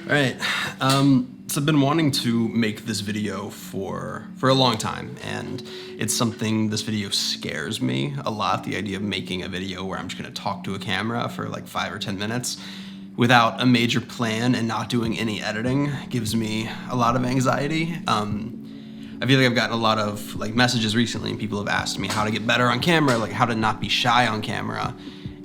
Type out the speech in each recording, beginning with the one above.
All right, so I've been wanting to make this video for a long time, and it's something, this video scares me a lot. The idea of making a video where I'm just gonna talk to a camera for like 5 or 10 minutes without a major plan and not doing any editing gives me a lot of anxiety. I feel like I've gotten a lot of like messages recently and people have asked me how to get better on camera, like how to not be shy on camera.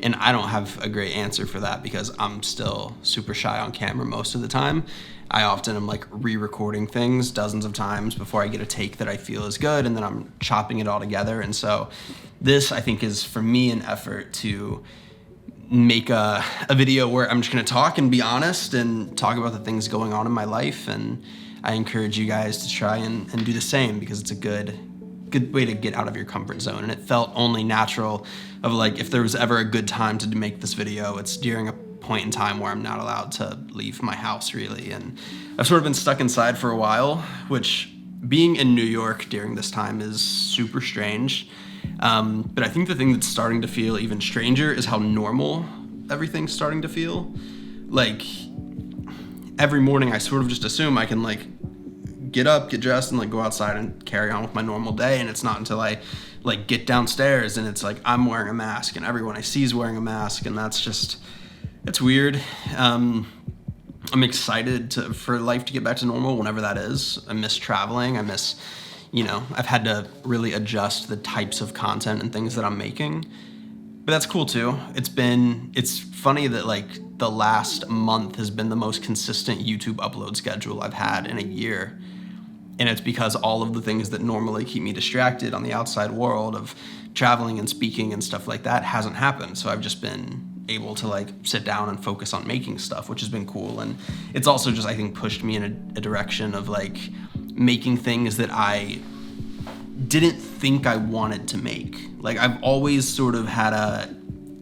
And I don't have a great answer for that because I'm still super shy on camera most of the time. I often am like re-recording things dozens of times before I get a take that I feel is good, and then I'm chopping it all together. And so this, I think, is for me an effort to make a video where I'm just gonna talk and be honest and talk about the things going on in my life. And I encourage you guys to try and do the same because it's a good way to get out of your comfort zone. And it felt only natural of like, if there was ever a good time to make this video, it's during a point in time where I'm not allowed to leave my house really. And I've sort of been stuck inside for a while, which being in New York during this time is super strange. But I think the thing that's starting to feel even stranger is how normal everything's starting to feel. Like every morning I sort of just assume I can like get up, get dressed, and like go outside and carry on with my normal day. And it's not until I like get downstairs and it's like I'm wearing a mask and everyone I see is wearing a mask, and that's just, it's weird. I'm excited for life to get back to normal whenever that is. I miss traveling. I miss, I've had to really adjust the types of content and things that I'm making, but that's cool too. It's funny that like the last month has been the most consistent YouTube upload schedule I've had in a year. And it's because all of the things that normally keep me distracted on the outside world of traveling and speaking and stuff like that hasn't happened. So I've just been able to like sit down and focus on making stuff, which has been cool. And it's also just, I think, pushed me in a direction of like making things that I didn't think I wanted to make. Like I've always sort of had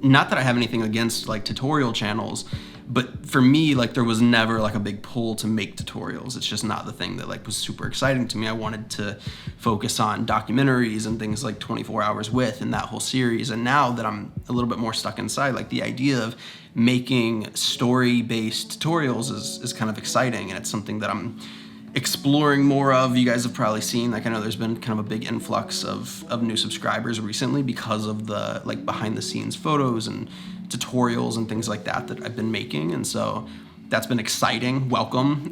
not that I have anything against like tutorial channels, but for me, like there was never like a big pull to make tutorials. It's just not the thing that like was super exciting to me. I wanted to focus on documentaries and things like 24 Hours With and that whole series. And now that I'm a little bit more stuck inside, like the idea of making story-based tutorials is kind of exciting, and it's something that I'm exploring more of. You guys have probably seen, like I know there's been kind of a big influx of new subscribers recently because of the like behind the scenes photos and tutorials and things like that I've been making. And so that's been exciting. Welcome.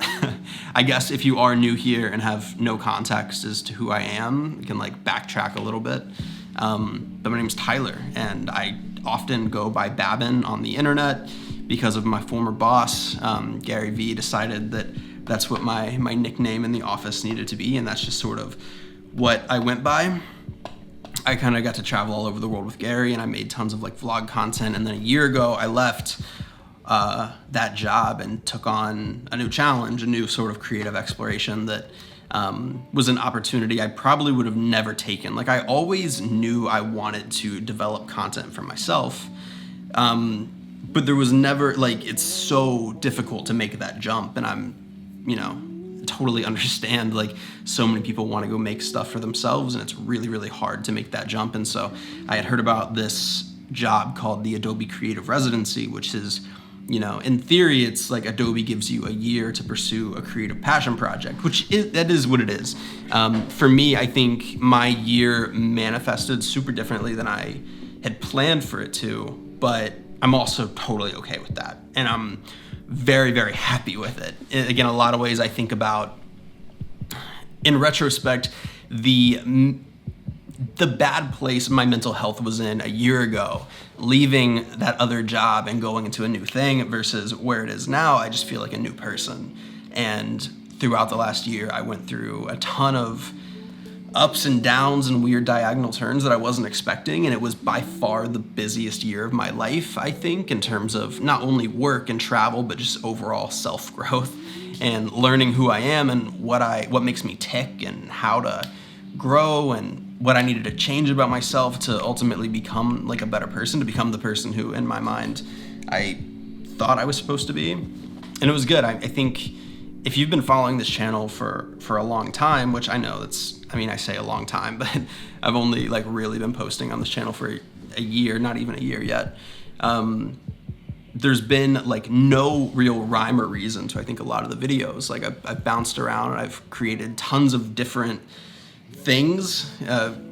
I guess if you are new here and have no context as to who I am, you can like backtrack a little bit. But my name's Tyler, and I often go by Babin on the internet because of my former boss, Gary V, decided that that's what my nickname in the office needed to be, and that's just sort of what I went by. I kind of got to travel all over the world with Gary, and I made tons of like vlog content. And then a year ago, I left that job and took on a new challenge, a new sort of creative exploration that was an opportunity I probably would have never taken. Like I always knew I wanted to develop content for myself, but there was never like, it's so difficult to make that jump. And I'm, totally understand like so many people want to go make stuff for themselves, and it's really, really hard to make that jump. And so I had heard about this job called the Adobe Creative Residency, which is, in theory, it's like Adobe gives you a year to pursue a creative passion project, that is what it is. For me, I think my year manifested super differently than I had planned for it to, but I'm also totally okay with that. And I'm very, very happy with it. Again, a lot of ways I think about, in retrospect, the bad place my mental health was in a year ago, leaving that other job and going into a new thing versus where it is now. I just feel like a new person. And throughout the last year, I went through a ton of ups and downs and weird diagonal turns that I wasn't expecting. And it was by far the busiest year of my life, I think, in terms of not only work and travel, but just overall self-growth and learning who I am and what makes me tick and how to grow and what I needed to change about myself to ultimately become like a better person, to become the person who, in my mind, I thought I was supposed to be. And it was good. I think if you've been following this channel for a long time, which I know I mean, I say a long time, but I've only like really been posting on this channel for a year, not even a year yet. There's been like no real rhyme or reason to, I think, a lot of the videos. Like I've bounced around and I've created tons of different things,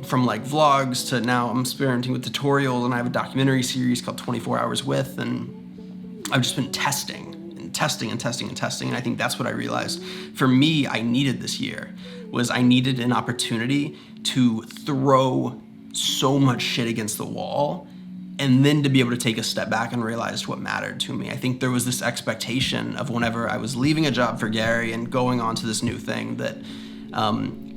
from like vlogs to now I'm experimenting with tutorials, and I have a documentary series called 24 Hours With, and I've just been testing and testing and testing and testing. And I think that's what I realized for me I needed this year, was I needed an opportunity to throw so much shit against the wall and then to be able to take a step back and realize what mattered to me. I think there was this expectation of whenever I was leaving a job for Gary and going on to this new thing that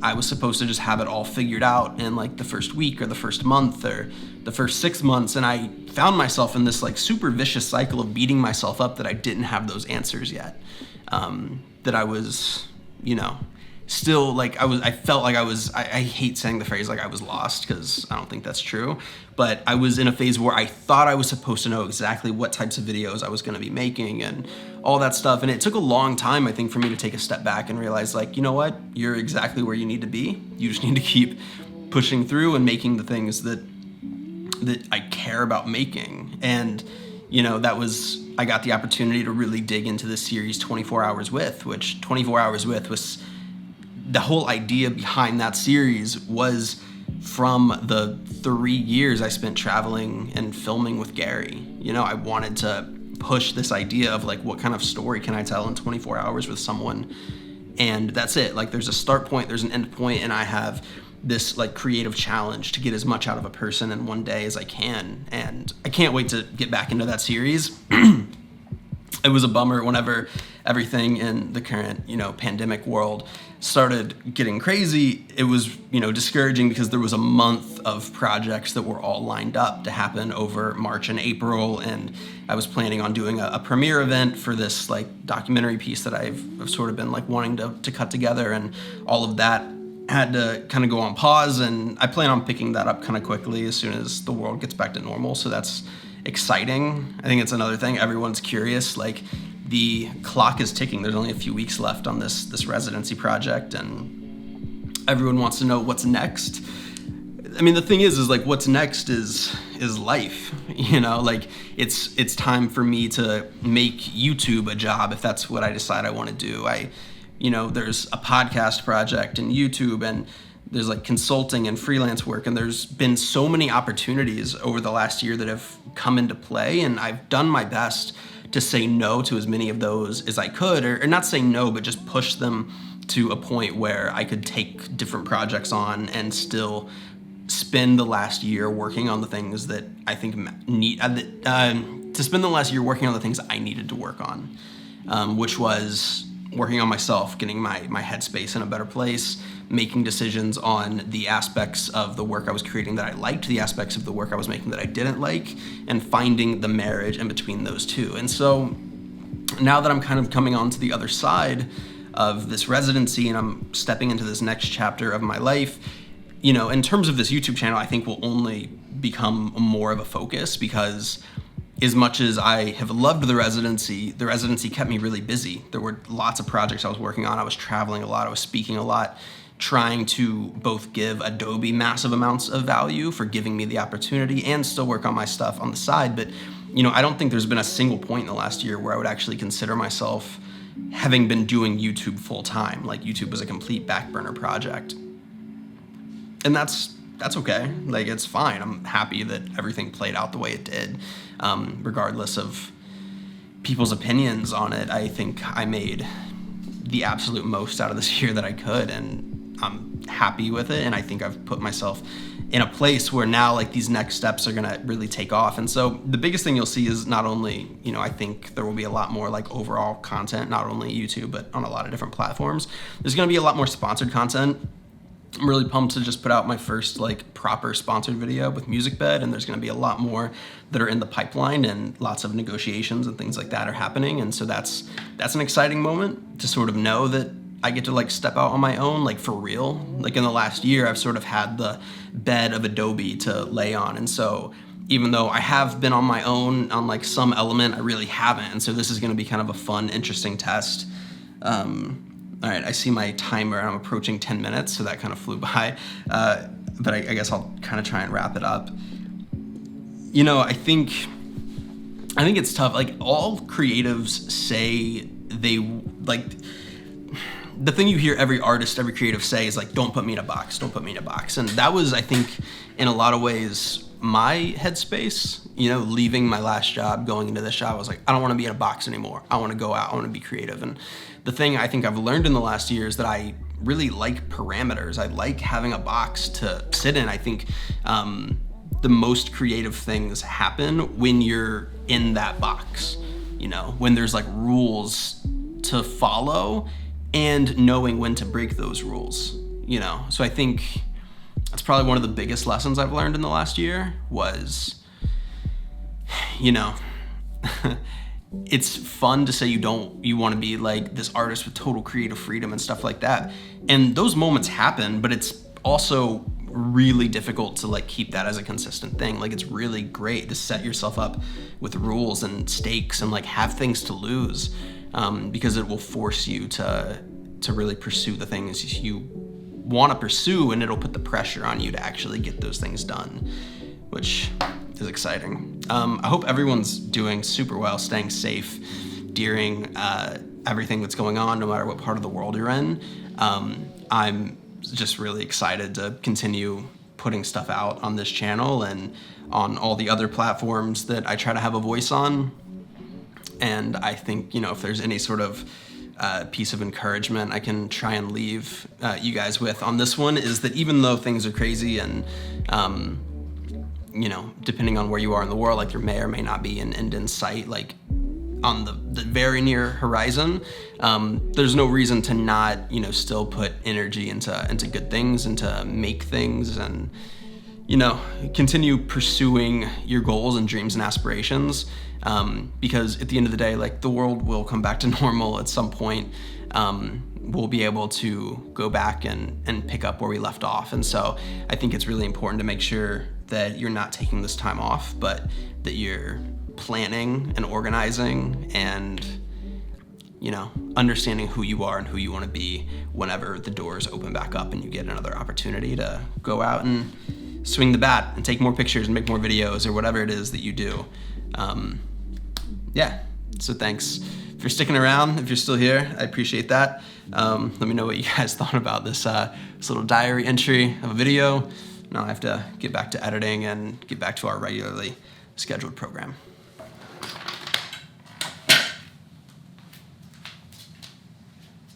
I was supposed to just have it all figured out in like the first week or the first month or the first 6 months. And I found myself in this like super vicious cycle of beating myself up that I didn't have those answers yet. That I was, still like I felt like I hate saying the phrase like I was lost, because I don't think that's true, but I was in a phase where I thought I was supposed to know exactly what types of videos I was going to be making and all that stuff. And it took a long time, I think, for me to take a step back and realize, like, you know what, you're exactly where you need to be. You just need to keep pushing through and making the things that I care about making. And I got the opportunity to really dig into this series 24 Hours With, which 24 Hours With was the whole idea behind that series was from the 3 years I spent traveling and filming with Gary. I wanted to push this idea of like, what kind of story can I tell in 24 hours with someone? And that's it. Like, there's a start point, there's an end point, and I have this like creative challenge to get as much out of a person in one day as I can. And I can't wait to get back into that series. It was a bummer whenever everything in the current, pandemic world started getting crazy. It was, discouraging because there was a month of projects that were all lined up to happen over March and April. And I was planning on doing a premiere event for this like documentary piece that I've sort of been like wanting to cut together. And all of that had to kind of go on pause. And I plan on picking that up kind of quickly as soon as the world gets back to normal. So that's exciting. I think it's another thing. Everyone's curious. Like, the clock is ticking. There's only a few weeks left on this residency project, and everyone wants to know what's next. I mean, the thing is like, what's next is life. Like, it's time for me to make YouTube a job if that's what I decide I want to do. There's a podcast project and YouTube, and there's like consulting and freelance work, and there's been so many opportunities over the last year that have come into play, and I've done my best to say no to as many of those as I could, or not say no, but just push them to a point where I could take different projects on and still spend the last year working on the things that I think to spend the last year working on the things I needed to work on, which was working on myself, getting my headspace in a better place, making decisions on the aspects of the work I was creating that I liked, the aspects of the work I was making that I didn't like, and finding the marriage in between those two. And so now that I'm kind of coming on to the other side of this residency and I'm stepping into this next chapter of my life, in terms of this YouTube channel, I think will only become more of a focus, because as much as I have loved the residency kept me really busy. There were lots of projects I was working on. I was traveling a lot. I was speaking a lot, trying to both give Adobe massive amounts of value for giving me the opportunity and still work on my stuff on the side. But, I don't think there's been a single point in the last year where I would actually consider myself having been doing YouTube full time. Like, YouTube was a complete back burner project. And that's okay. Like, it's fine. I'm happy that everything played out the way it did. Regardless of people's opinions on it, I think I made the absolute most out of this year that I could, and I'm happy with it. And I think I've put myself in a place where now like these next steps are gonna really take off. And so the biggest thing you'll see is not only, I think there will be a lot more like overall content, not only YouTube, but on a lot of different platforms. There's gonna be a lot more sponsored content. I'm really pumped to just put out my first like proper sponsored video with MusicBed, and there's going to be a lot more that are in the pipeline, and lots of negotiations and things like that are happening. And so that's an exciting moment to sort of know that I get to like step out on my own, like for real. Like, in the last year, I've sort of had the bed of Adobe to lay on. And so even though I have been on my own on like some element, I really haven't. And so this is going to be kind of a fun, interesting test. All right, I see my timer. I'm approaching 10 minutes, so that kind of flew by. But I guess I'll kind of try and wrap it up. You know, I think it's tough. Like, all creatives say they, like, the thing you hear every artist, every creative say is like, don't put me in a box, don't put me in a box. And that was, I think, in a lot of ways, my headspace. You know, leaving my last job, going into this job, I was like, I don't want to be in a box anymore. I want to go out, I want to be creative. And the thing I think I've learned in the last year is that I really like parameters. I like having a box to sit in. I think the most creative things happen when you're in that box, you know, when there's like rules to follow and knowing when to break those rules, you know. So I think that's probably one of the biggest lessons I've learned in the last year was, you know, it's fun to say you want to be like this artist with total creative freedom and stuff like that. And those moments happen, but it's also really difficult to like keep that as a consistent thing. Like, it's really great to set yourself up with rules and stakes and like have things to lose, because it will force you to really pursue the things you want to pursue, and it'll put the pressure on you to actually get those things done, which is exciting. I hope everyone's doing super well, staying safe during everything that's going on, no matter what part of the world you're in. I'm just really excited to continue putting stuff out on this channel and on all the other platforms that I try to have a voice on. And I think, you know, if there's any sort of piece of encouragement I can try and leave you guys with on this one, is that even though things are crazy and you know, depending on where you are in the world, like, there may or may not be an end in sight, like on the very near horizon, there's no reason to not, you know, still put energy into good things and to make things and, you know, continue pursuing your goals and dreams and aspirations, because at the end of the day, like, the world will come back to normal at some point. We'll be able to go back and pick up where we left off. And so I think it's really important to make sure that you're not taking this time off, but that you're planning and organizing and, you know, understanding who you are and who you want to be whenever the doors open back up and you get another opportunity to go out and swing the bat and take more pictures and make more videos or whatever it is that you do. Yeah, so thanks for sticking around. If you're still here, I appreciate that. Let me know what you guys thought about this little diary entry of a video. Now I have to get back to editing and get back to our regularly scheduled program.